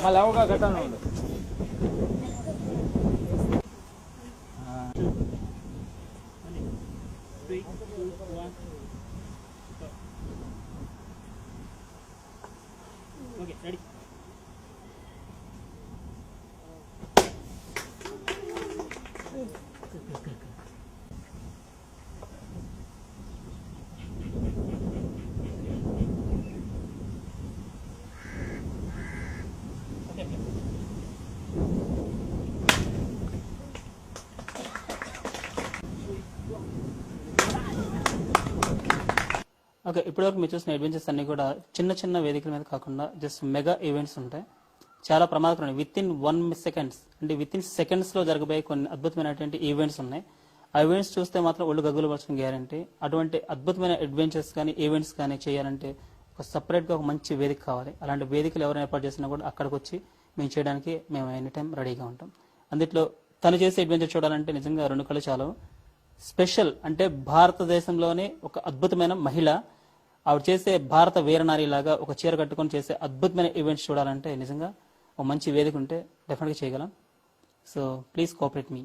మళ్ళీ అవగా ఘటన ఉంది. ఓకే, ఇప్పటివరకు మీరు చూసిన అడ్వెంచర్స్ అన్ని కూడా చిన్న చిన్న వేదికల మీద కాకుండా జస్ట్ మెగా ఈవెంట్స్ ఉంటాయి. చాలా ప్రమాదకరమైన విత్ ఇన్ 1 సెకండ్స్ అంటే విత్ ఇన్ సెకండ్స్ లో జరగబోయే కొన్ని అద్భుతమైనటువంటి ఈవెంట్స్ ఉన్నాయి. ఆ ఈవెంట్స్ చూస్తే మాత్రం ఒళ్ళు గగ్గులు పరచిన గ్యారంటీ. అటువంటి అద్భుతమైన అడ్వెంచర్స్ కానీ ఈవెంట్స్ కానీ చేయాలంటే ఒక సపరేట్ గా ఒక మంచి వేదిక కావాలి. అలాంటి వేదికలు ఎవరైనా ఏర్పాటు చేసినా కూడా అక్కడికి వచ్చి మేము చేయడానికి మేము ఎనీ టైం రెడీగా ఉంటాం. అందులో తను చేసే అడ్వెంచర్ చూడాలంటే నిజంగా 2 కళ్ళు చాలు. స్పెషల్ అంటే భారతదేశంలోనే ఒక అద్భుతమైన మహిళ, ఆవిడ చేసే భారత వీరనారి లాగా ఒక చీర కట్టుకొని చేసే అద్భుతమైన ఈవెంట్స్ చూడాలంటే నిజంగా ఒక మంచి వేదిక ఉంటే డెఫినెట్గా చేయగలం. So please cooperate me.